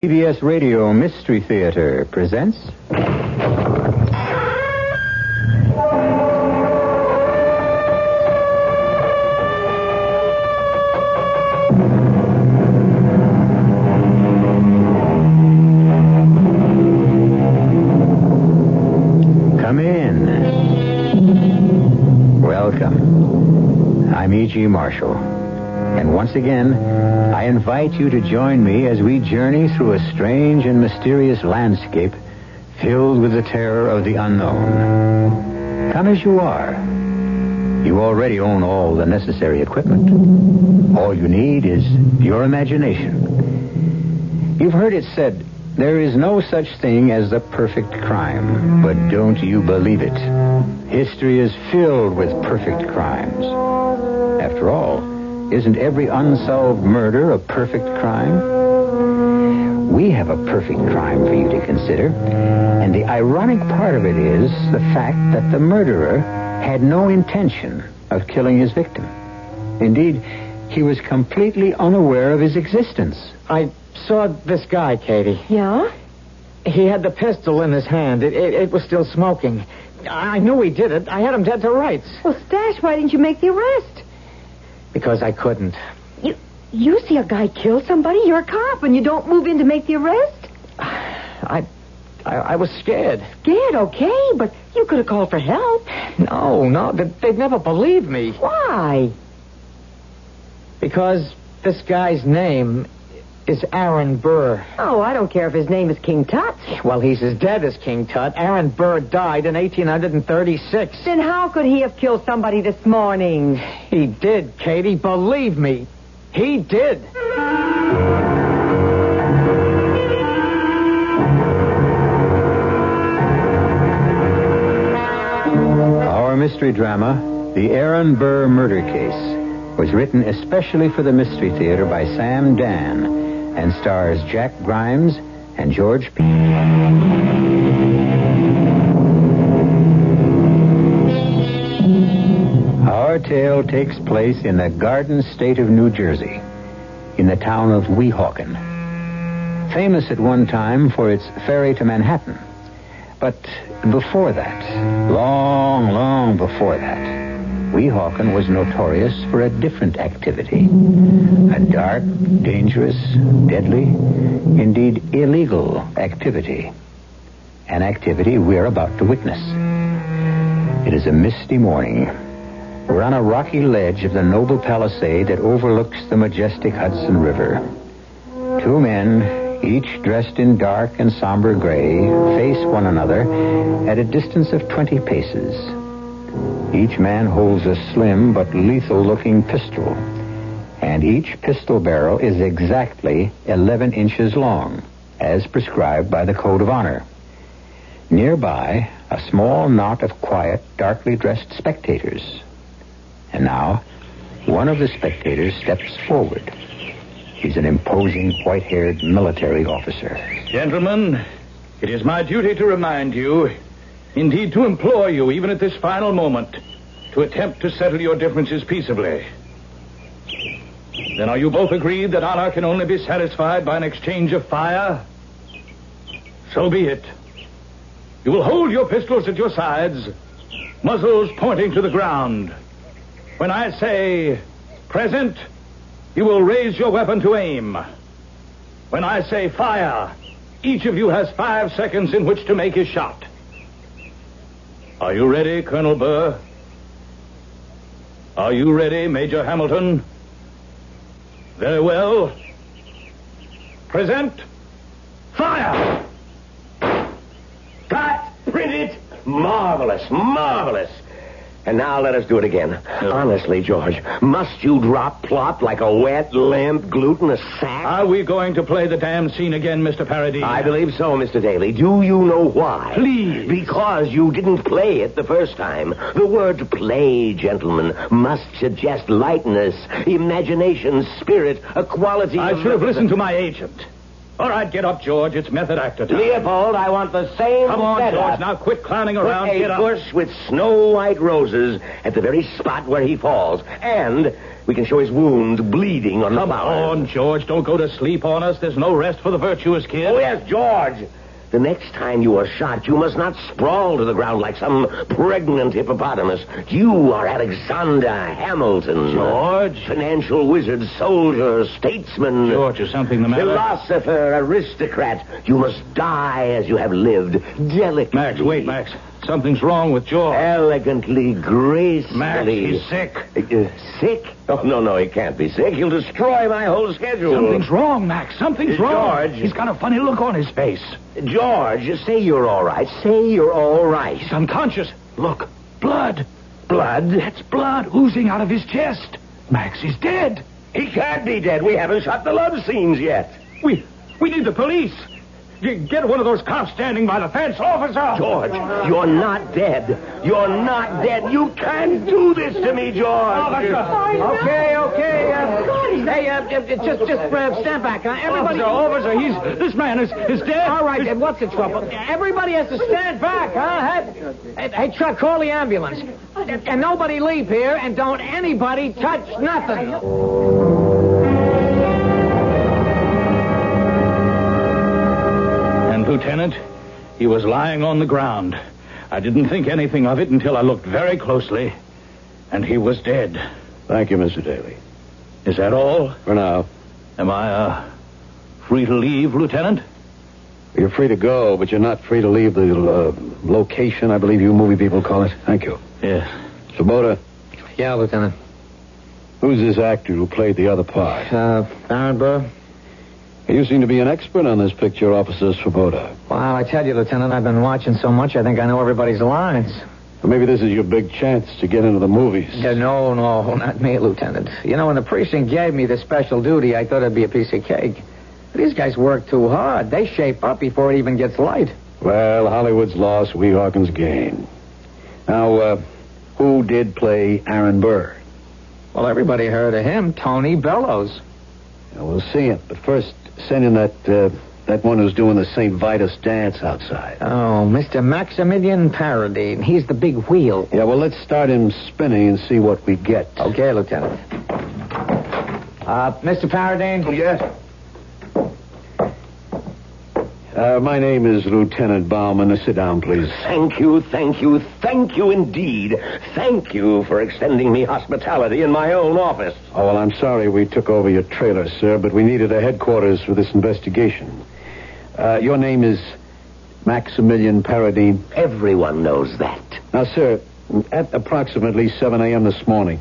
CBS Radio Mystery Theater presents... Come in. Welcome. I'm E.G. Marshall. And once again, I invite you to join me as we journey through a strange and mysterious landscape filled with the terror of the unknown. Come as you are. You already own all the necessary equipment. All you need is your imagination. You've heard it said, there is no such thing as the perfect crime, but don't you believe it. History is filled with perfect crimes. After all, isn't every unsolved murder a perfect crime? We have a perfect crime for you to consider. And the ironic part of it is the fact that the murderer had no intention of killing his victim. Indeed, he was completely unaware of his existence. I saw this guy, Katie. Yeah? He had the pistol in his hand. It was still smoking. I knew he did it. I had him dead to rights. Well, Stash, why didn't you make the arrest? Because I couldn't. You see a guy kill somebody, you're a cop, and you don't move in to make the arrest? I was scared. Scared, okay, but you could have called for help. No, they'd never believe me. Why? Because this guy's name is Aaron Burr. Oh, I don't care if his name is King Tut. Well, he's as dead as King Tut. Aaron Burr died in 1836. Then how could he have killed somebody this morning? He did, Katie. Believe me. He did. Our mystery drama, The Aaron Burr Murder Case, was written especially for the Mystery Theater by Sam Dan and stars Jack Grimes and George P. Our tale takes place in the Garden State of New Jersey, in the town of Weehawken. Famous at one time for its ferry to Manhattan. But before that, long before that, Weehawken was notorious for a different activity. A dark, dangerous, deadly, indeed illegal activity. An activity we're about to witness. It is a misty morning. We're on a rocky ledge of the noble palisade that overlooks the majestic Hudson River. Two men, each dressed in dark and somber gray, face one another at a distance of 20 paces. Each man holds a slim but lethal-looking pistol, and each pistol barrel is exactly 11 inches long, as prescribed by the Code of Honor. Nearby, a small knot of quiet, darkly dressed spectators. And now, one of the spectators steps forward. He's an imposing, white-haired military officer. Gentlemen, it is my duty to remind you, indeed to implore you, even at this final moment, to attempt to settle your differences peaceably. Then are you both agreed that honor can only be satisfied by an exchange of fire? So be it. You will hold your pistols at your sides, muzzles pointing to the ground. When I say, present, you will raise your weapon to aim. When I say fire, each of you has 5 seconds in which to make his shot. Are you ready, Colonel Burr? Are you ready, Major Hamilton? Very well. Present. Fire! Cut! Print it! Marvelous! And now let us do it again. Honestly, George, must you drop plop like a wet lamp glued in a sack? Are we going to play the damn scene again, Mr. Paradis? I believe so, Mr. Daly. Do you know why? Please. Because you didn't play it the first time. The word play, gentlemen, must suggest lightness, imagination, spirit, a quality... I should have listened to my agent. All right, get up, George. It's method actor time. Leopold, I want the same Come on, setup. George. Now quit clowning around. Put Get a up. bush with snow-white roses at the very spot where he falls. And we can show his wound bleeding on the Come flowers. on, George. Don't go to sleep on us. There's no rest for the virtuous kid. Oh, yes, George. The next time you are shot, you must not sprawl to the ground like some pregnant hippopotamus. You are Alexander Hamilton. George. Financial wizard, soldier, statesman. George, is something the matter? Philosopher, aristocrat. You must die as you have lived. Delicately. Max, wait, Max. Something's wrong with George. Elegantly, gracefully. Max, he's sick. Sick? Oh, no, he can't be sick. He'll destroy my whole schedule. Something's wrong, Max. Something's wrong. George. He's got a funny look on his face. George, say you're all right. Say you're all right. He's unconscious. Look, blood. Blood? That's blood oozing out of his chest. Max, he's dead. He can't be dead. We haven't shot the love scenes yet. We need the police. Get one of those cops standing by the fence, officer. George, you're not dead. You're not dead. You can't do this to me, George. Okay. Just stand back, huh? Everybody. Officer, this man is dead. All right, then what's the trouble? Everybody has to stand back, huh? Hey, Chuck, call the ambulance. And nobody leave here, and don't anybody touch nothing. And, Lieutenant, he was lying on the ground. I didn't think anything of it until I looked very closely, and he was dead. Thank you, Mr. Daly. Is that all? For now. Am I, free to leave, Lieutenant? You're free to go, but you're not free to leave the location, I believe you movie people call it. Thank you. Yes. Swoboda, Yeah, Lieutenant. who's this actor who played the other part? Baron Burr? You seem to be an expert on this picture, Officer Swoboda. Well, I tell you, Lieutenant, I've been watching so much, I think I know everybody's lines. Well, maybe this is your big chance to get into the movies. No, not me, Lieutenant. You know, when the precinct gave me this special duty, I thought it'd be a piece of cake. These guys work too hard. They shape up before it even gets light. Well, Hollywood's lost, Weehawken's gained. Now, who did play Aaron Burr? Well, everybody heard of him, Tony Bellows. Yeah, we'll see him. But first, send in that one who's doing the St. Vitus dance outside. Oh, Mr. Maximilian Paradine. He's the big wheel. Yeah, well, let's start him spinning and see what we get. Okay, Lieutenant. Mr. Paradine? Yes? My name is Lieutenant Bauman. Sit down, please. Thank you indeed. Thank you for extending me hospitality in my own office. Oh, well, I'm sorry we took over your trailer, sir, but we needed a headquarters for this investigation. Your name is Maximilian Paradine? Everyone knows that. Now, sir, at approximately 7 a.m. this morning,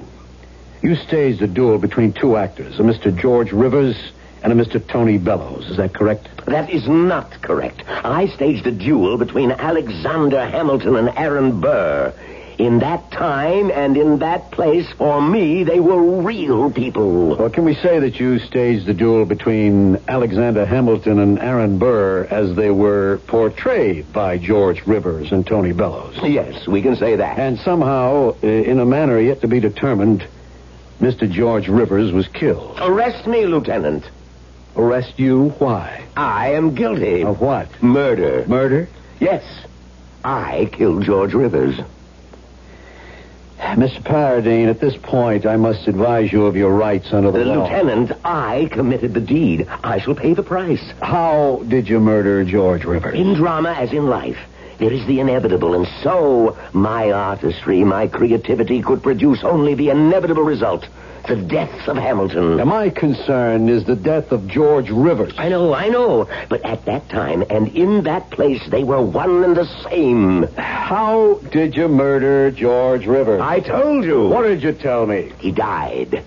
you staged a duel between two actors, a Mr. George Rivers and a Mr. Tony Bellows. Is that correct? That is not correct. I staged a duel between Alexander Hamilton and Aaron Burr. In that time and in that place, for me, they were real people. Or can we say that you staged the duel between Alexander Hamilton and Aaron Burr as they were portrayed by George Rivers and Tony Bellows? Yes, we can say that. And somehow, in a manner yet to be determined, Mr. George Rivers was killed. Arrest me, Lieutenant. Arrest you? Why? I am guilty. Of what? Murder. Murder? Yes. I killed George Rivers. Mr. Paradine, at this point, I must advise you of your rights under the law. Lieutenant, I committed the deed. I shall pay the price. How did you murder George Rivers? In drama as in life, there is the inevitable, and so my artistry, my creativity could produce only the inevitable result. The death of Hamilton. Now, my concern is the death of George Rivers. I know. But at that time and in that place, they were one and the same. How did you murder George Rivers? I told you. What did you tell me? He died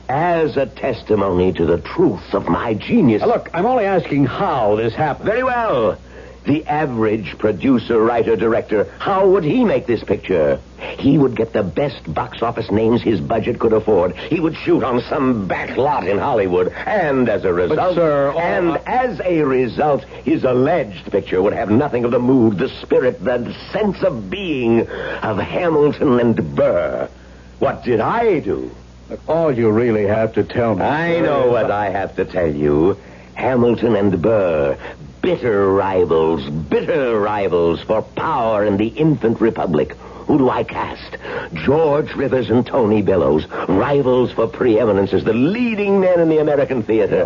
as a testimony to the truth of my genius. Now, look, I'm only asking how this happened. Very well. The average producer, writer, director, how would he make this picture? He would get the best box office names his budget could afford. He would shoot on some back lot in Hollywood. And as a result... But, sir... as a result, his alleged picture would have nothing of the mood, the spirit, the sense of being of Hamilton and Burr. What did I do? Look, all you really have to tell me... I know what I have to tell you. Hamilton and Burr, bitter rivals for power in the infant republic. Who do I cast? George Rivers and Tony Bellows, rivals for preeminence as the leading men in the American theater.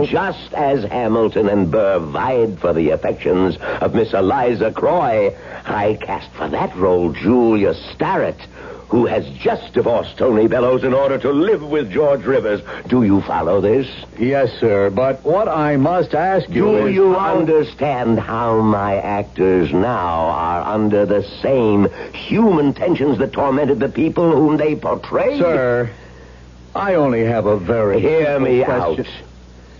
Just as Hamilton and Burr vied for the affections of Miss Eliza Croy, I cast for that role Julia Starrett, who has just divorced Tony Bellows in order to live with George Rivers. Do you follow this? Yes, sir, but what I must ask you Do you understand how my actors now are under the same human tensions that tormented the people whom they portrayed? Sir, I only have a very... Hear me question. out.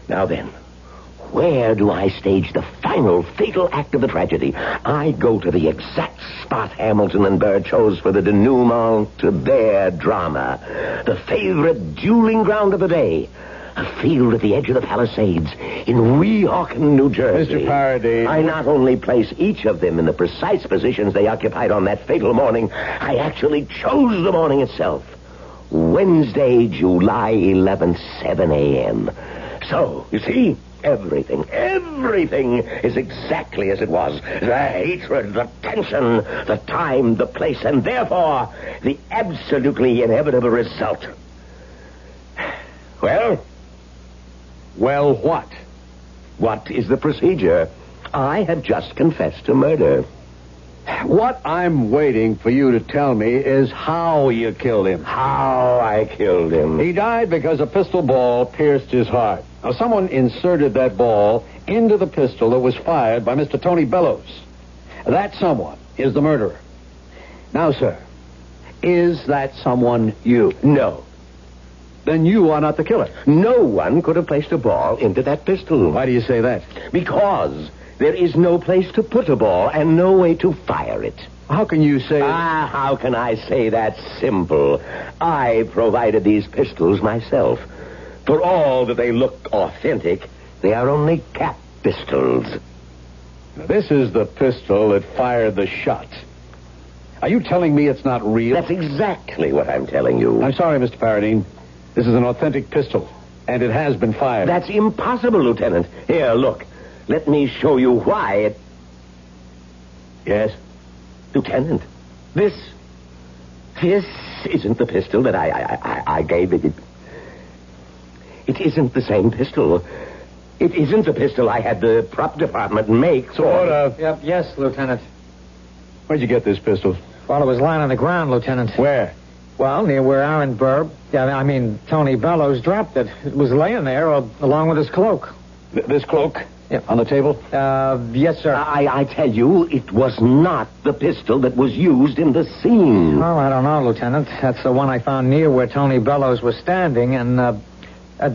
Now then, where do I stage the final fatal act of the tragedy? I go to the exact spot Hamilton and Burr chose for the denouement to their drama. The favorite dueling ground of the day. A field at the edge of the Palisades in Weehawken, New Jersey. Mr. Faraday. I not only place each of them in the precise positions they occupied on that fatal morning, I actually chose the morning itself. Wednesday, July 11th, 7 a.m. So, you see... Everything is exactly as it was. The hatred, the tension, the time, the place, and therefore the absolutely inevitable result. Well, what? What is the procedure? I have just confessed to murder. What I'm waiting for you to tell me is how you killed him. How I killed him. He died because a pistol ball pierced his heart. Now, someone inserted that ball into the pistol that was fired by Mr. Tony Bellows. That someone is the murderer. Now, sir, is that someone you? No. Then you are not the killer. No one could have placed a ball into that pistol. Why do you say that? Because there is no place to put a ball and no way to fire it. How can you say... how can I say that? Simple. I provided these pistols myself. For all that they look authentic, they are only cap pistols. This is the pistol that fired the shot. Are you telling me it's not real? That's exactly what I'm telling you. I'm sorry, Mr. Paradine. This is an authentic pistol, and it has been fired. That's impossible, Lieutenant. Here, look. Let me show you why it... Yes? Lieutenant, this isn't the pistol that I gave it. It isn't the same pistol. It isn't the pistol I had the prop department make. Yep, yes, Lieutenant. Where'd you get this pistol? Well, it was lying on the ground, Lieutenant. Where? Well, near where Aaron Burr, Tony Bellows dropped it. It was laying there along with his cloak. This cloak? Yep. On the table? Yes, sir. I tell you, it was not the pistol that was used in the scene. Oh, I don't know, Lieutenant. That's the one I found near where Tony Bellows was standing, and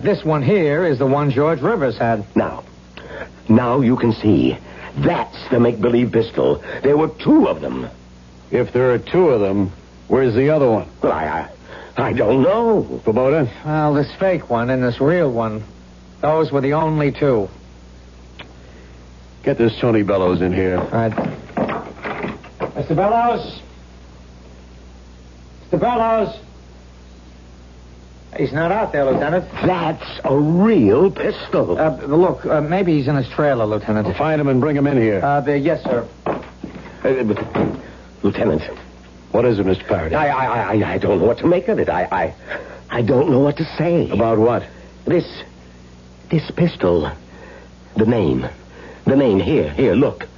this one here is the one George Rivers had. Now you can see. That's the make-believe pistol. There were two of them. If there are two of them, where's the other one? Well, I don't know. Kubota? Well, this fake one and this real one, those were the only two. Get this Tony Bellows in here. All right. Mr. Bellows? Mr. Bellows? He's not out there, Lieutenant. That's a real pistol. Look, maybe he's in his trailer, Lieutenant. Find him and bring him in here. Yes, sir. Lieutenant. What is it, Mr. Faraday? I don't know what to make of it. I don't know what to say. About what? This pistol. The name. Here, look.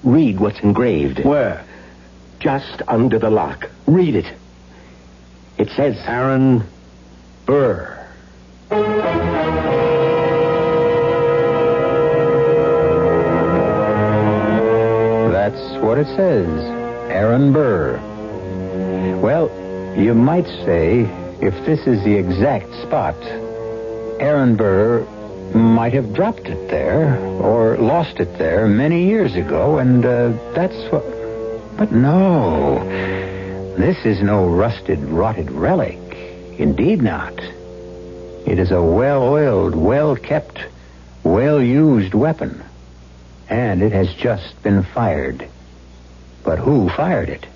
Read what's engraved. Where? Just under the lock. Read it. It says... Aaron Burr. That's what it says. Aaron Burr. Well, you might say, if this is the exact spot, Aaron Burr might have dropped it there or lost it there many years ago, and that's what... But no, this is no rusted, rotted relic. Indeed not. It is a well-oiled, well-kept, well-used weapon, and it has just been fired. But who fired it?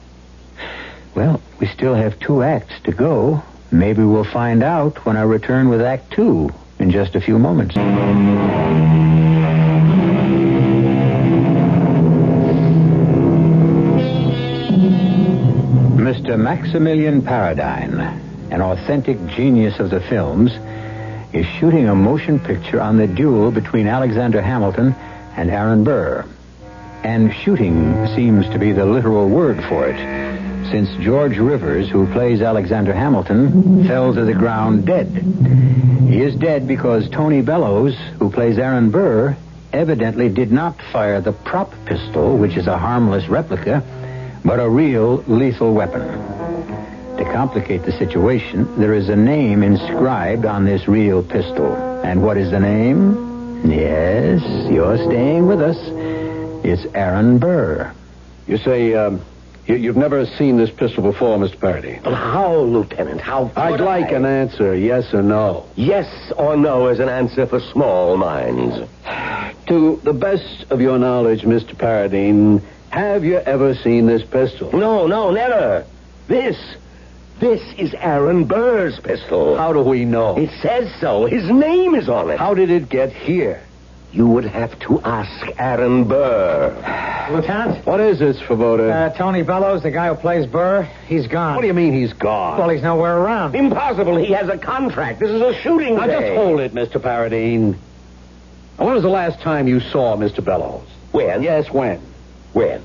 Well, we still have 2 acts to go. Maybe we'll find out when I return with Act 2 in just a few moments. Mr. Maximilian Paradine, an authentic genius of the films, is shooting a motion picture on the duel between Alexander Hamilton and Aaron Burr. And shooting seems to be the literal word for it, since George Rivers, who plays Alexander Hamilton, fell to the ground dead. He is dead because Tony Bellows, who plays Aaron Burr, evidently did not fire the prop pistol, which is a harmless replica, but a real lethal weapon. To complicate the situation, there is a name inscribed on this real pistol. And what is the name? Yes, you're staying with us. It's Aaron Burr. You say, you've never seen this pistol before, Mr. Paradine? Well, how, Lieutenant? How could I'd like an answer, yes or no. Yes or no is an answer for small minds. To the best of your knowledge, Mr. Paradine, have you ever seen this pistol? No, never. This is Aaron Burr's pistol. How do we know? It says so. His name is on it. How did it get here? You would have to ask Aaron Burr. Lieutenant? What is this, Svoboda? Tony Bellows, the guy who plays Burr, he's gone. What do you mean he's gone? Well, he's nowhere around. Impossible. He has a contract. This is a shooting Now, day. just hold it, Mr. Paradine. When was the last time you saw Mr. Bellows? When? Yes, when? When?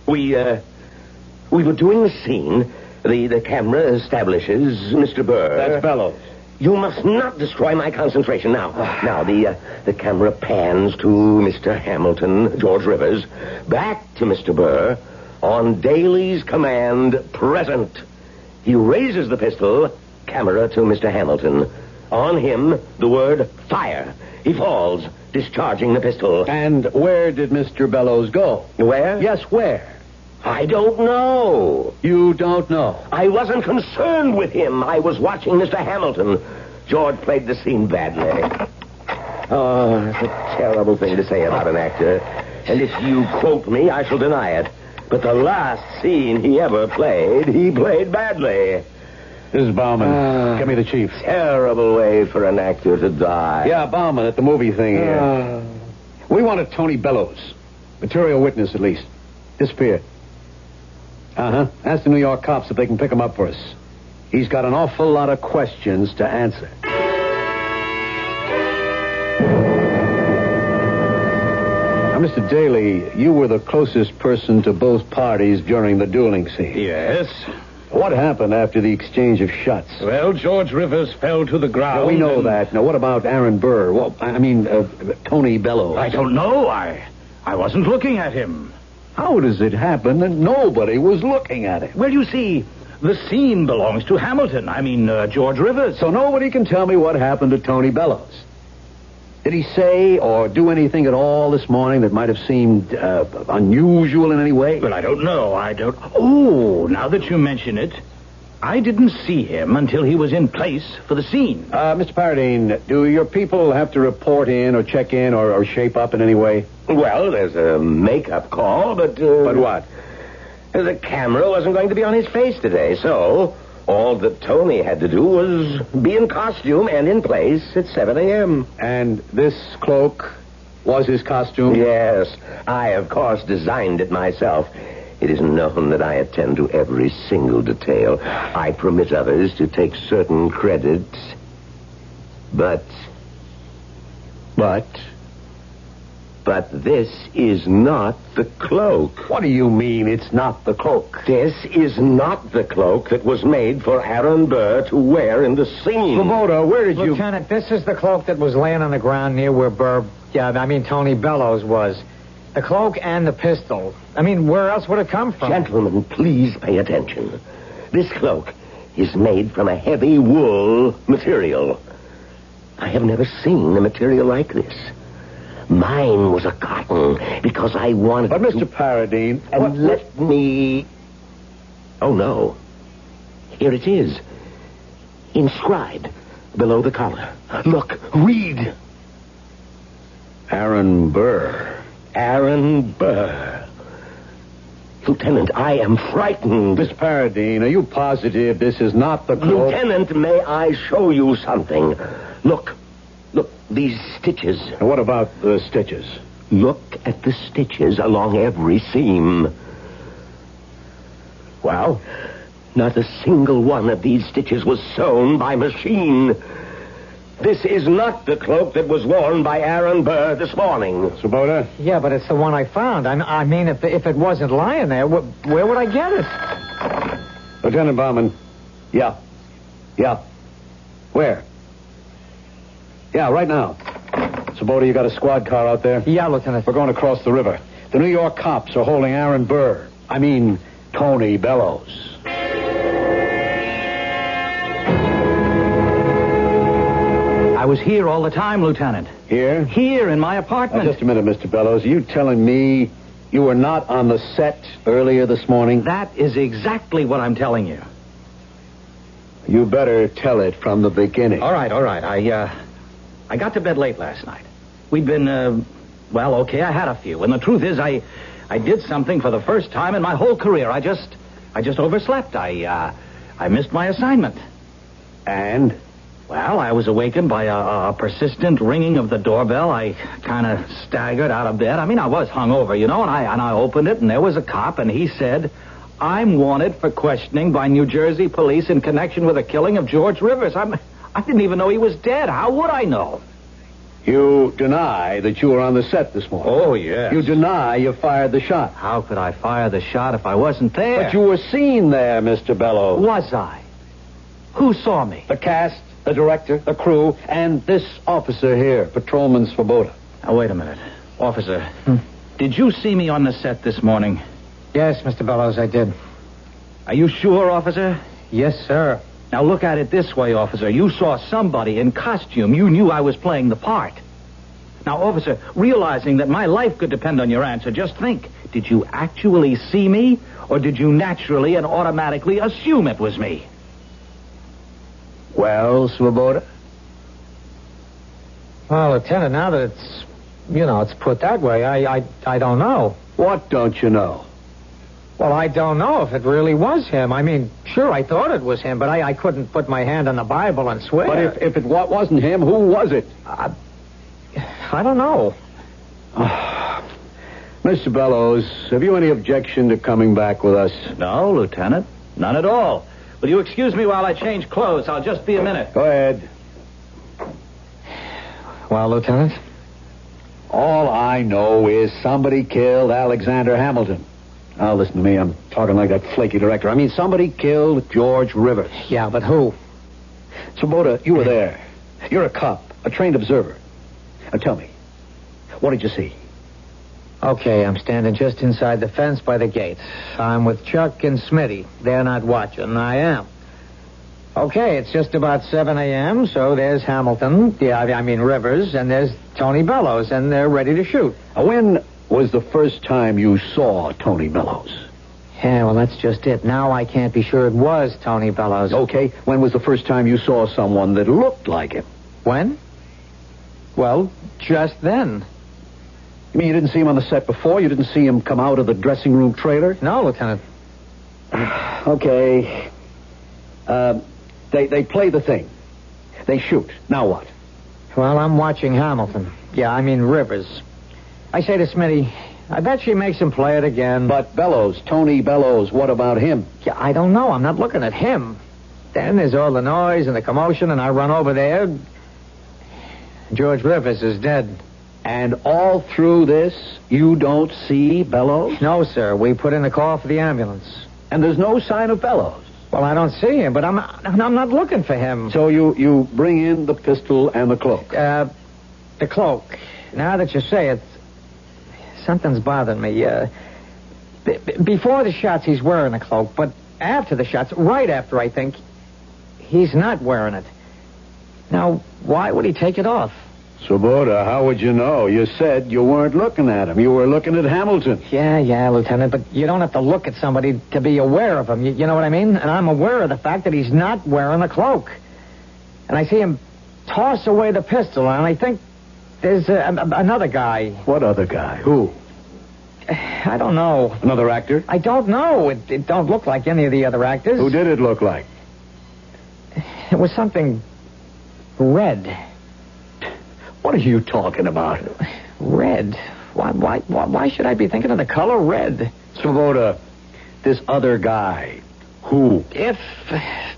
We were doing the scene. The camera establishes Mr. Burr. That's Bellows. You must not destroy my concentration. Now, the camera pans to Mr. Hamilton, George Rivers, back to Mr. Burr, on Daly's command, present. He raises the pistol, camera to Mr. Hamilton. On him, the word fire. He falls, discharging the pistol. And where did Mr. Bellows go? Where? Yes, where? I don't know. You don't know? I wasn't concerned with him. I was watching Mr. Hamilton. George played the scene badly. Oh, it's a terrible thing to say about an actor. And if you quote me, I shall deny it. But the last scene he ever played, he played badly. This is Bauman. Get me the chief. Terrible way for an actor to die. Yeah, Bauman at the movie thing here. We wanted Tony Bellows. Material witness, at least. Disappeared. Ask the New York cops if they can pick him up for us. He's got an awful lot of questions to answer. Now, Mr. Daly, you were the closest person to both parties during the dueling scene. Yes. What happened after the exchange of shots? Well, George Rivers fell to the ground. Now, we know that. Now, what about Aaron Burr? Well, Tony Bellows. I don't know. I wasn't looking at him. How does it happen that nobody was looking at him? Well, you see, the scene belongs to Hamilton. George Rivers. So nobody can tell me what happened to Tony Bellows. Did he say or do anything at all this morning that might have seemed unusual in any way? Well, I don't know. Oh, now that you mention it, I didn't see him until he was in place for the scene. Mr. Paradine, do your people have to report in or check in or shape up in any way? Well, there's a makeup call, but... But what? The camera wasn't going to be on his face today, so all that Tony had to do was be in costume and in place at 7 a.m. And this cloak was his costume? Yes. I, of course, designed it myself. It is known that I attend to every single detail. I permit others to take certain credits. But this is not the cloak. What do you mean it's not the cloak? This is not the cloak that was made for Aaron Burr to wear in the scene. Svoboda, where did you... Lieutenant, this is the cloak that was laying on the ground near where Tony Bellows was. The cloak and the pistol. Where else would it come from? Gentlemen, please pay attention. This cloak is made from a heavy wool material. I have never seen a material like this. Mine was a cotton because I wanted But, Mr. Paradine... And let me... Oh, no. Here it is. Inscribed below the collar. Look, read. Aaron Burr. Aaron Burr. Lieutenant, I am frightened. Miss Paradine, are you positive this is not the cloak? Lieutenant, may I show you something? Look, these stitches. And what about the stitches? Look at the stitches along every seam. Well? Not a single one of these stitches was sewn by machine. This is not the cloak that was worn by Aaron Burr this morning. Swoboda? Yeah, but it's the one I found. I mean, if it wasn't lying there, where would I get it? Lieutenant Bauman. Yeah. Where? Yeah, right now. Swoboda, you got a squad car out there? Yeah, Lieutenant. We're going across the river. The New York cops are holding Aaron Burr. I mean, Tony Bellows. I was here all the time, Lieutenant. Here? Here in my apartment. Now, just a minute, Mr. Bellows. Are you telling me you were not on the set earlier this morning? That is exactly what I'm telling you. You better tell it from the beginning. All right. I got to bed late last night. We'd been, okay, I had a few. And the truth is, I did something for the first time in my whole career. I just overslept. I missed my assignment. And? Well, I was awakened by a persistent ringing of the doorbell. I kind of staggered out of bed. I mean, I was hungover, and I opened it, and there was a cop, and he said, "I'm wanted for questioning by New Jersey police in connection with the killing of George Rivers." I didn't even know he was dead. How would I know? You deny that you were on the set this morning? Oh, yes. You deny you fired the shot? How could I fire the shot if I wasn't there? But you were seen there, Mr. Bellows. Was I? Who saw me? The cast, the director, the crew, and this officer here, Patrolman Swoboda. Now, wait a minute. Officer, did you see me on the set this morning? Yes, Mr. Bellows, I did. Are you sure, officer? Yes, sir. Now, look at it this way, officer. You saw somebody in costume. You knew I was playing the part. Now, officer, realizing that my life could depend on your answer, just think. Did you actually see me, or did you naturally and automatically assume it was me? Well, Swoboda? Well, Lieutenant, now that it's put that way, I don't know. What don't you know? Well, I don't know if it really was him. I mean, sure, I thought it was him, but I couldn't put my hand on the Bible and swear. But if it wasn't him, who was it? I don't know. Mr. Bellows, have you any objection to coming back with us? No, Lieutenant. None at all. Will you excuse me while I change clothes? I'll just be a minute. Go ahead. Well, Lieutenant? All I know is somebody killed Alexander Hamilton. Now, listen to me. I'm talking like that flaky director. I mean, somebody killed George Rivers. Yeah, but who? Swoboda, you were there. You're a cop, a trained observer. Now, tell me, what did you see? Okay, I'm standing just inside the fence by the gate. I'm with Chuck and Smitty. They're not watching. I am. Okay, it's just about 7 a.m., so there's Hamilton. Yeah, I mean Rivers, and there's Tony Bellows, and they're ready to shoot. When was the first time you saw Tony Bellows? Yeah, well, that's just it. Now I can't be sure it was Tony Bellows. Okay, when was the first time you saw someone that looked like him? When? Well, just then. You mean you didn't see him on the set before? You didn't see him come out of the dressing room trailer? No, Lieutenant. Okay. They play the thing. They shoot. Now what? Well, I'm watching Hamilton. Yeah, I mean Rivers. I say to Smitty, I bet she makes him play it again. But Bellows, Tony Bellows, what about him? Yeah, I don't know. I'm not looking at him. Then there's all the noise and the commotion, and I run over there. George Rivers is dead. And all through this, you don't see Bellows? No, sir. We put in a call for the ambulance. And there's no sign of Bellows? Well, I don't see him, but I'm not looking for him. So you bring in the pistol and the cloak? The cloak. Now that you say it, something's bothering me. Before the shots, he's wearing a cloak, but after the shots, right after, I think, he's not wearing it. Now, why would he take it off? Swoboda, how would you know? You said you weren't looking at him. You were looking at Hamilton. Yeah, Lieutenant, but you don't have to look at somebody to be aware of him. You know what I mean? And I'm aware of the fact that he's not wearing a cloak. And I see him toss away the pistol, and I think there's another guy. What other guy? Who? I don't know. Another actor? I don't know. It don't look like any of the other actors. Who did it look like? It was something red. What are you talking about? Red? Why should I be thinking of the color red? Svoboda, this other guy. Who? If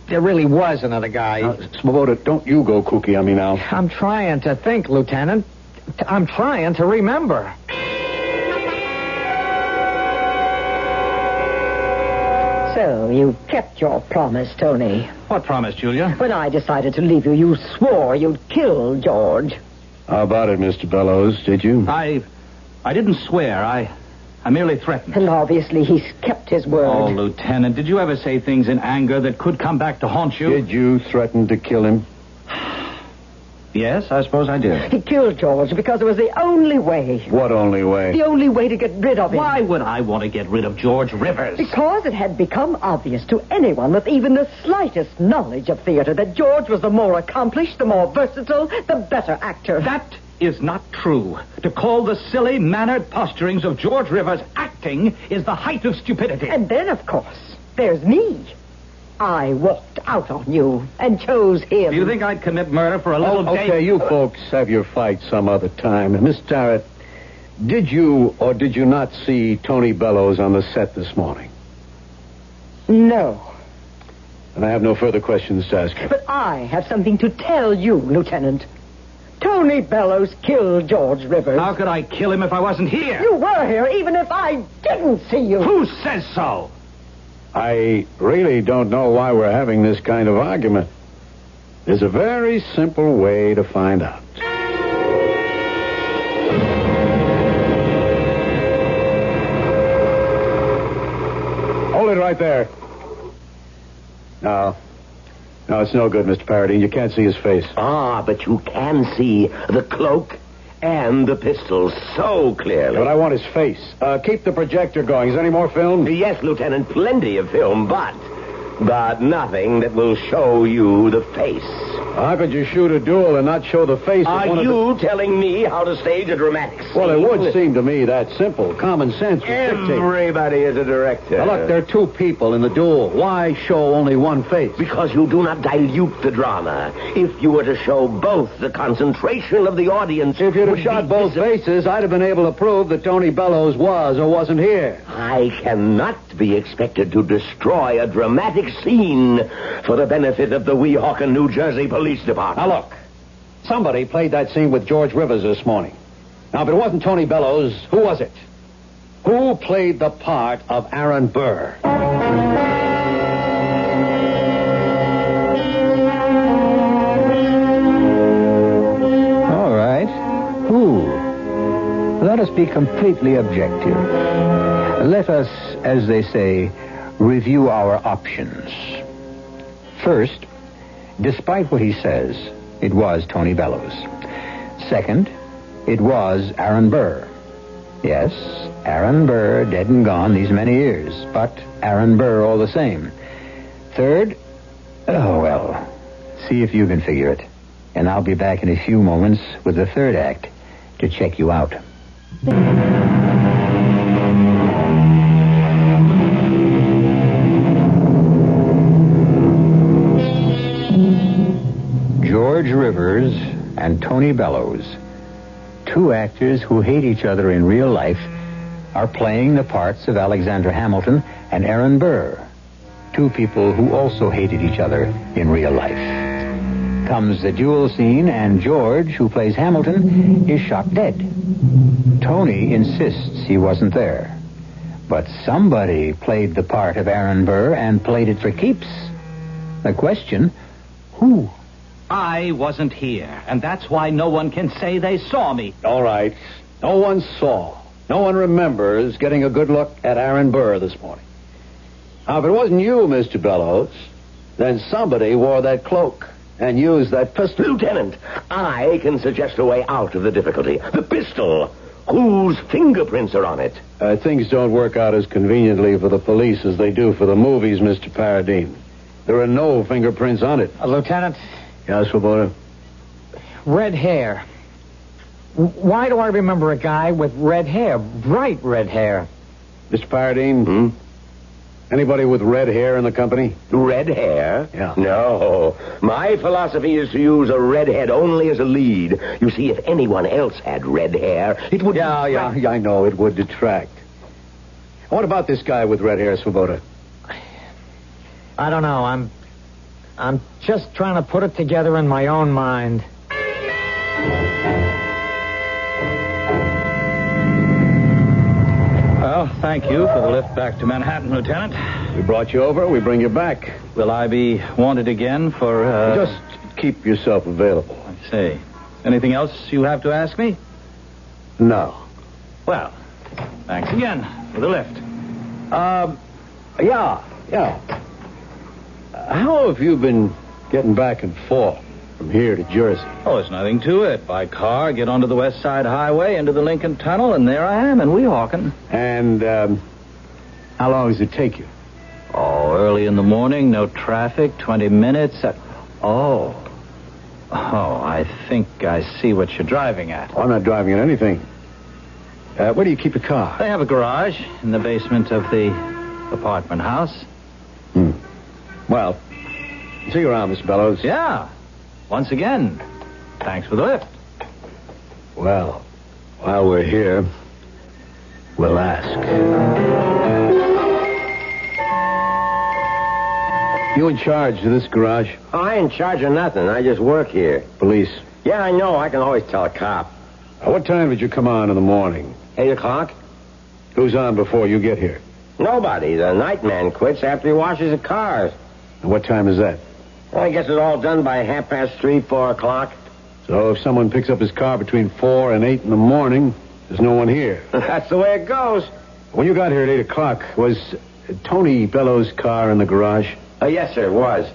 there really was another guy. Svoboda, don't you go kooky on me now. I'm trying to think, Lieutenant. I'm trying to remember. So, you kept your promise, Tony. What promise, Julia? When I decided to leave you, you swore you'd kill George. How about it, Mr. Bellows? Did you? I didn't swear. I merely threatened. And obviously he's kept his word. Oh, Lieutenant, did you ever say things in anger that could come back to haunt you? Did you threaten to kill him? Yes, I suppose I did. He killed George because it was the only way. What only way? The only way to get rid of him. Why would I want to get rid of George Rivers? Because it had become obvious to anyone with even the slightest knowledge of theater that George was the more accomplished, the more versatile, the better actor. That is not true. To call the silly, mannered posturings of George Rivers acting is the height of stupidity. And then, of course, there's me. I walked out on you and chose him. Do you think I'd commit murder for a little Okay, date? you folks have your fight some other time. Miss Tarrant, did you or did you not see Tony Bellows on the set this morning? No. And I have no further questions to ask you. But I have something to tell you, Lieutenant. Tony Bellows killed George Rivers. How could I kill him if I wasn't here? You were here even if I didn't see you. Who says so? I really don't know why we're having this kind of argument. There's a very simple way to find out. Hold it right there. No, it's no good, Mr. Paradine. You can't see his face. Ah, but you can see the cloak and the pistols so clearly. But I want his face. Keep the projector going. Is there any more film? Yes, Lieutenant, plenty of film, but nothing that will show you the face. How could you shoot a duel and not show the face of Are one you of the... telling me how to stage a dramatic scene? Well, it would seem to me that simple. Common sense would dictate. Everybody is a director. Now, look, there are two people in the duel. Why show only one face? Because you do not dilute the drama. If you were to show both, the concentration of the audience... If you'd have would shot be both faces, I'd have been able to prove that Tony Bellows was or wasn't here. I cannot be expected to destroy a dramatic scene for the benefit of the Weehawken, New Jersey Police Department. Now, look. Somebody played that scene with George Rivers this morning. Now, if it wasn't Tony Bellows, who was it? Who played the part of Aaron Burr? All right. Who? Let us be completely objective. Let us, as they say, review our options. First, despite what he says, it was Tony Bellows. Second, it was Aaron Burr. Yes, Aaron Burr, dead and gone these many years, but Aaron Burr all the same. Third, see if you can figure it. And I'll be back in a few moments with the third act to check you out. George Rivers and Tony Bellows, two actors who hate each other in real life, are playing the parts of Alexander Hamilton and Aaron Burr, two people who also hated each other in real life. Comes the duel scene, and George, who plays Hamilton, is shot dead. Tony insists he wasn't there. But somebody played the part of Aaron Burr and played it for keeps. The question, who? I wasn't here, and that's why no one can say they saw me. All right. No one saw. No one remembers getting a good look at Aaron Burr this morning. Now, if it wasn't you, Mr. Bellows, then somebody wore that cloak and used that pistol. Lieutenant, I can suggest a way out of the difficulty. The pistol. Whose fingerprints are on it? Things don't work out as conveniently for the police as they do for the movies, Mr. Paradine. There are no fingerprints on it. Lieutenant, Yes, Swoboda? red hair. Why do I remember a guy with red hair, bright red hair? Mr. Paradine? Anybody with red hair in the company? Red hair? Yeah. No. My philosophy is to use a redhead only as a lead. You see, if anyone else had red hair, it would... Yeah, I know. It would detract. What about this guy with red hair, Swoboda? I don't know. I'm just trying to put it together in my own mind. Well, thank you for the lift back to Manhattan, Lieutenant. We brought you over. We bring you back. Will I be wanted again for, Just keep yourself available. I see. Anything else you have to ask me? No. Well, thanks again for the lift. Yeah. How have you been getting back and forth from here to Jersey? Oh, there's nothing to it. By car, get onto the West Side Highway, into the Lincoln Tunnel, and there I am in Weehawken. And, how long does it take you? Oh, early in the morning, no traffic, 20 minutes. Oh, I think I see what you're driving at. I'm not driving at anything. Where do you keep your car? They have a garage in the basement of the apartment house. Well, see you around, Mr. Bellows. Yeah. Once again, thanks for the lift. Well, while we're here, we'll ask. You in charge of this garage? Oh, I ain't in charge of nothing. I just work here. Police. Yeah, I know. I can always tell a cop. What time did you come on in the morning? 8 o'clock? Who's on before you get here? Nobody. The night man quits after he washes the cars. And what time is that? Well, he gets it all done by 3:30, 4 o'clock. So if someone picks up his car between 4 and 8 in the morning, there's no one here. That's the way it goes. When you got here at 8 o'clock, was Tony Bellows' car in the garage? Yes, sir, it was.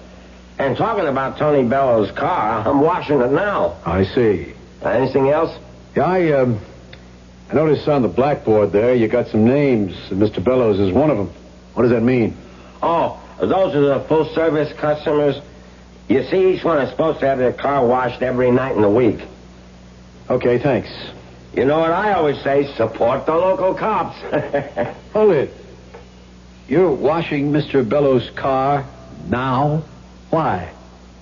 And talking about Tony Bellows' car, I'm washing it now. I see. Anything else? Yeah, I noticed on the blackboard there you got some names. Mr. Bellows is one of them. What does that mean? Oh, those are the full-service customers. You see, each one is supposed to have their car washed every night in the week. Okay, thanks. You know what I always say, support the local cops. Hold it. You're washing Mr. Bellows' car now? Why?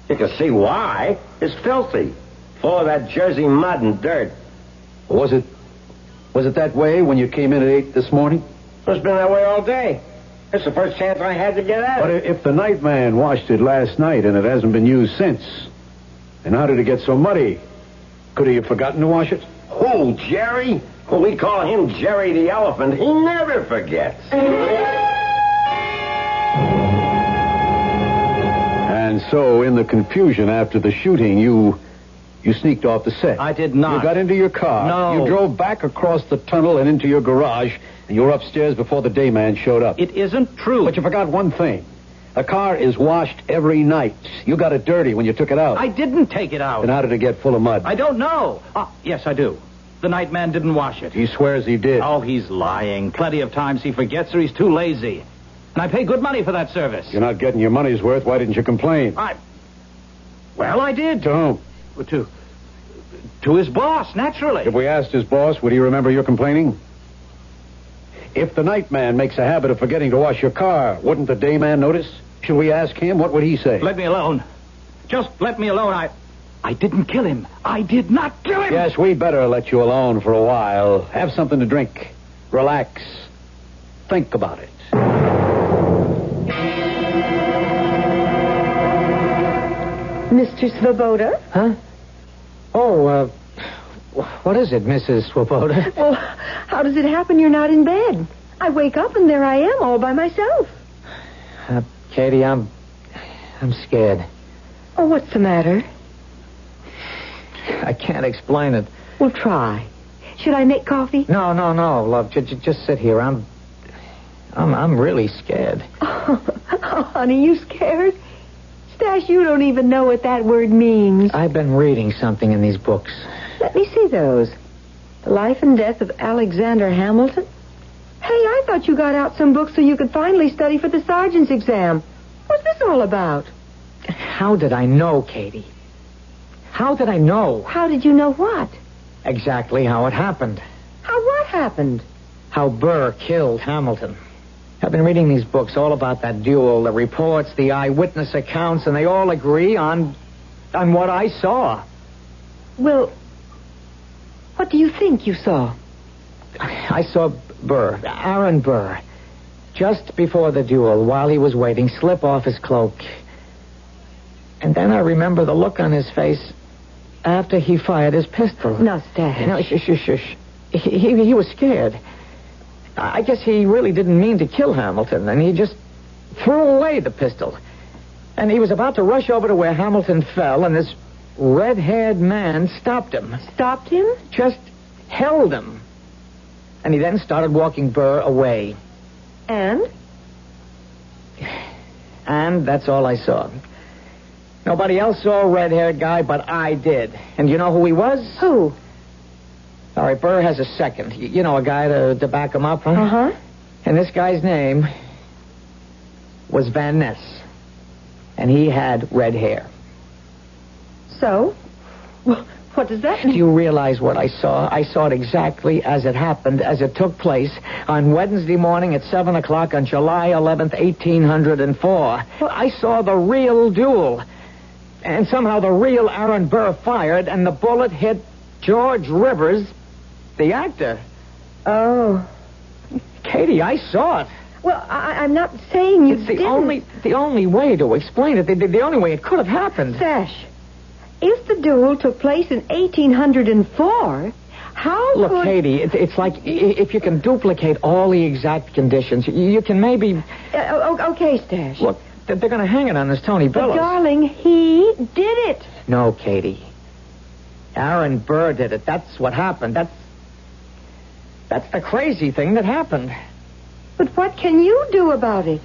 You can see why. It's filthy. Full of that Jersey mud and dirt. Was it that way when you came in at 8 this morning? It's been that way all day. It's the first chance I had to get at But it. if the night man washed it last night and it hasn't been used since, then how did it get so muddy? Could he have forgotten to wash it? Who, Jerry? Well, we call him Jerry the Elephant. He never forgets. And so, in the confusion after the shooting, you sneaked off the set. I did not. You got into your car. No. You drove back across the tunnel and into your garage, and you were upstairs before the day man showed up. It isn't true. But you forgot one thing. A car is washed every night. You got it dirty when you took it out. I didn't take it out. Then how did it get full of mud? I don't know. Yes, I do. The night man didn't wash it. He swears he did. Oh, he's lying. Plenty of times he forgets or he's too lazy. And I pay good money for that service. You're not getting your money's worth. Why didn't you complain? Well, I did. To whom? To his boss, naturally. If we asked his boss, would he remember your complaining? If the night man makes a habit of forgetting to wash your car, wouldn't the day man notice? Should we ask him? What would he say? Let me alone. Just let me alone. I didn't kill him. I did not kill him. Yes, we'd better let you alone for a while. Have something to drink. Relax. Think about it. Mr. Swoboda? Huh? Oh, what is it, Mrs. Swoboda? Well, how does it happen you're not in bed? I wake up and there I am all by myself. Katie, I'm scared. Oh, what's the matter? I can't explain it. Well, try. Should I make coffee? No, love. Just sit here. I'm really scared. Oh, honey, you scared? Stash, you don't even know what that word means. I've been reading something in these books. Let me see those. The Life and Death of Alexander Hamilton. Hey, I thought you got out some books so you could finally study for the sergeant's exam. What's this all about? How did I know, Katie? How did I know? How did you know what? exactly how it happened. How what happened? How Burr killed Hamilton. I've been reading these books all about that duel, the reports, the eyewitness accounts, and they all agree on what I saw. Well, what do you think you saw? I saw Burr, Aaron Burr, just before the duel, while he was waiting, slip off his cloak. And then I remember the look on his face after he fired his pistol. Now, Stash. No, shush. He was scared. I guess he really didn't mean to kill Hamilton, and he just threw away the pistol. And he was about to rush over to where Hamilton fell, and this red-haired man stopped him. Stopped him? Just held him. And he then started walking Burr away. And? And that's all I saw. Nobody else saw a red-haired guy, but I did. And you know who he was? Who? All right, Burr has a second. You know, a guy to back him up, huh? Uh-huh. And this guy's name was Van Ness. And he had red hair. So? Well, what does that Do mean? you realize what I saw? I saw it exactly as it happened, as it took place on Wednesday morning at 7 o'clock on July 11th, 1804. I saw the real duel. And somehow the real Aaron Burr fired, and the bullet hit George Rivers, the actor. Oh. Katie, I saw it. Well, I'm not saying you It's didn't. the only way to explain it. The only way it could have happened. Stash, if the duel took place in 1804, how Look, could... Katie, it's like if you can duplicate all the exact conditions, you can maybe... Okay, Stash. Look, they're going to hang it on this Tony But, Bellows. darling, he did it. No, Katie. Aaron Burr did it. That's what happened. That's the crazy thing that happened. But what can you do about it?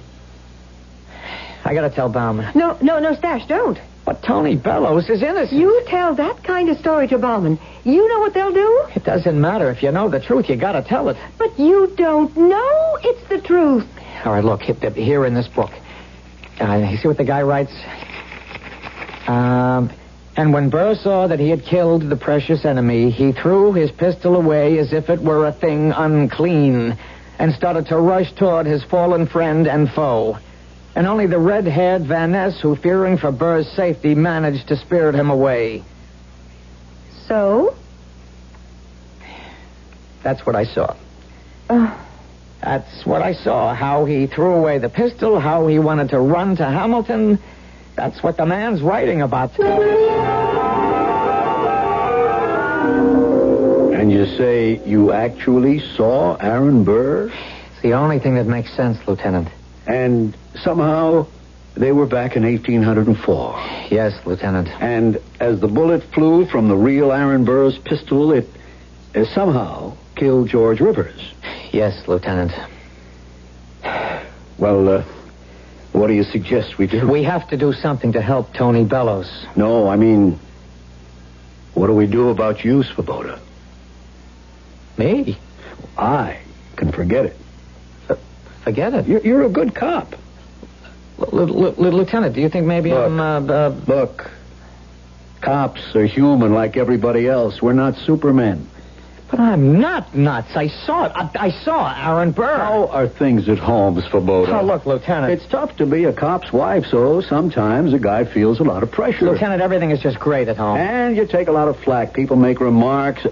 I got to tell Bauman. No, Stash, don't. But Tony Bellows is innocent. You tell that kind of story to Bauman. You know what they'll do? It doesn't matter. If you know the truth, you got to tell it. But you don't know it's the truth. All right, look, here in this book. You see what the guy writes? And when Burr saw that he had killed the precious enemy, he threw his pistol away as if it were a thing unclean and started to rush toward his fallen friend and foe. And only the red-haired Van Ness, who, fearing for Burr's safety, managed to spirit him away. So? That's what I saw. That's what I saw. How he threw away the pistol, how he wanted to run to Hamilton. That's what the man's writing about. And you say you actually saw Aaron Burr? It's the only thing that makes sense, Lieutenant. And somehow they were back in 1804. Yes, Lieutenant. And as the bullet flew from the real Aaron Burr's pistol, it somehow killed George Rivers. Yes, Lieutenant. Well, what do you suggest we do? We have to do something to help Tony Bellows. No, I mean, what do we do about you, Svoboda? Me? I can forget it. Forget it. You're a good cop. Lieutenant, do you think maybe Look, cops are human like everybody else. We're not supermen. But I'm not nuts. I saw it. I saw Aaron Burr. How are things at home, Svoboda? Oh, look, Lieutenant. It's tough to be a cop's wife, so sometimes a guy feels a lot of pressure. Lieutenant, everything is just great at home. And you take a lot of flack. People make remarks.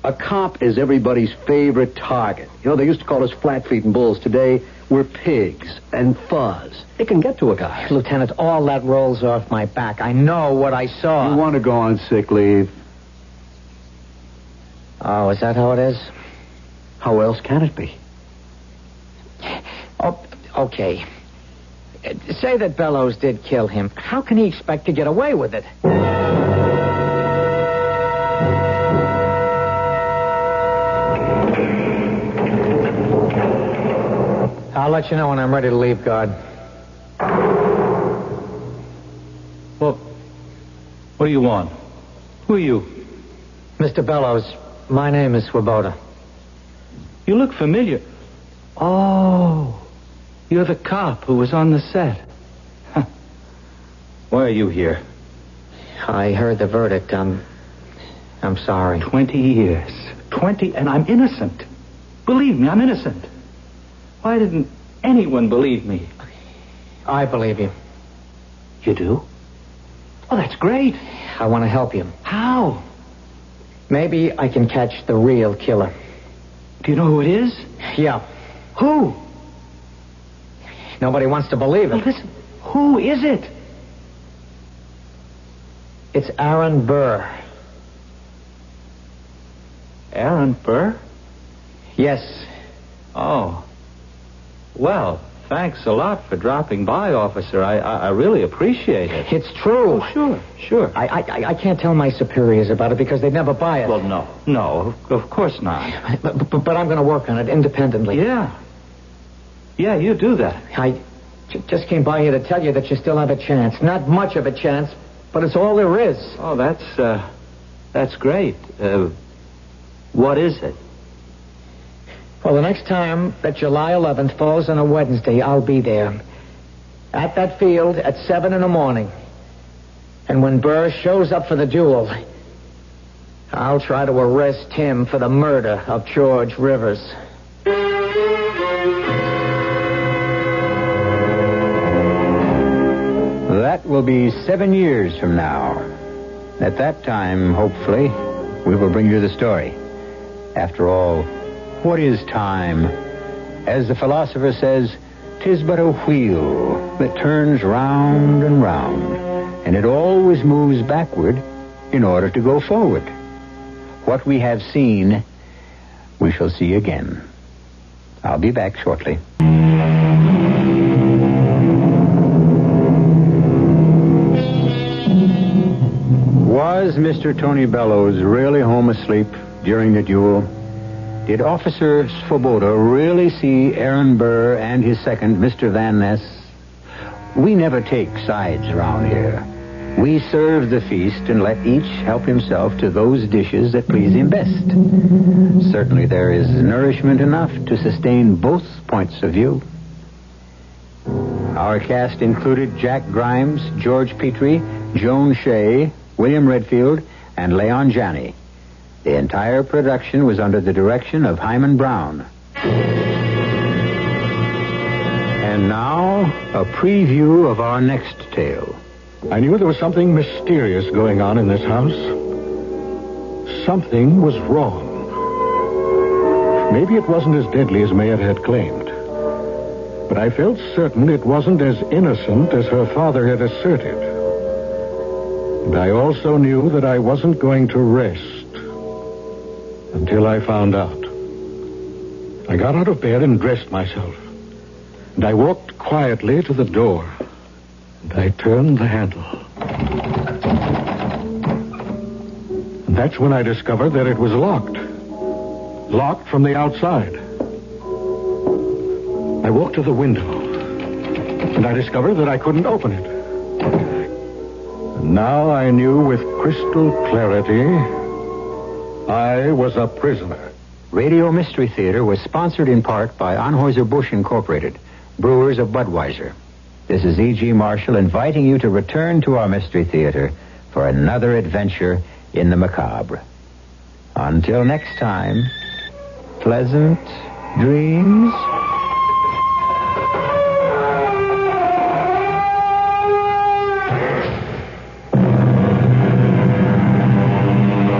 A cop is everybody's favorite target. You know, they used to call us flat-feet and bulls. Today, we're pigs and fuzz. It can get to a guy. Lieutenant, all that rolls off my back. I know what I saw. You want to go on sick leave? Oh, is that how it is? How else can it be? Oh, okay. Say that Bellows did kill him. How can he expect to get away with it? I'll let you know when I'm ready to leave, guard. Well, what do you want? Who are you? Mr. Bellows, my name is Swoboda. You look familiar. Oh, you're the cop who was on the set. Huh. Why are you here? I heard the verdict. I'm sorry. 20 years. 20, and I'm innocent. Believe me, I'm innocent. Why didn't anyone believe me? I believe you. You do? Oh, that's great. I want to help you. How? Maybe I can catch the real killer. Do you know who it is? Yeah. Who? Nobody wants to believe it. Well, listen, who is it? It's Aaron Burr. Aaron Burr? Yes. Oh. Well, thanks a lot for dropping by, officer. I really appreciate it. It's true. Oh, sure. I can't tell my superiors about it because they'd never buy it. Well, no, of course not. But I'm going to work on it independently. Yeah, you do that. I just came by here to tell you that you still have a chance. Not much of a chance, but it's all there is. Oh, that's great. What is it? Well, the next time that July 11th falls on a Wednesday, I'll be there. At that field at 7 a.m. And when Burr shows up for the duel, I'll try to arrest him for the murder of George Rivers. That will be 7 years from now. At that time, hopefully, we will bring you the story. After all, what is time? As the philosopher says, 'tis but a wheel that turns round and round, and it always moves backward in order to go forward. What we have seen, we shall see again. I'll be back shortly. Was Mr. Tony Bellows really home asleep during the duel? Did Officer Svoboda really see Aaron Burr and his second, Mr. Van Ness? We never take sides around here. We serve the feast and let each help himself to those dishes that please him best. Certainly there is nourishment enough to sustain both points of view. Our cast included Jack Grimes, George Petrie, Joan Shea, William Redfield, and Leon Janney. The entire production was under the direction of Hyman Brown. And now, a preview of our next tale. I knew there was something mysterious going on in this house. Something was wrong. Maybe it wasn't as deadly as Mayette had claimed. But I felt certain it wasn't as innocent as her father had asserted. And I also knew that I wasn't going to rest until I found out. I got out of bed and dressed myself. And I walked quietly to the door. And I turned the handle. And that's when I discovered that it was locked. Locked from the outside. I walked to the window. And I discovered that I couldn't open it. And now I knew with crystal clarity I was a prisoner. Radio Mystery Theater was sponsored in part by Anheuser-Busch Incorporated, brewers of Budweiser. This is E.G. Marshall inviting you to return to our Mystery Theater for another adventure in the macabre. Until next time, pleasant dreams.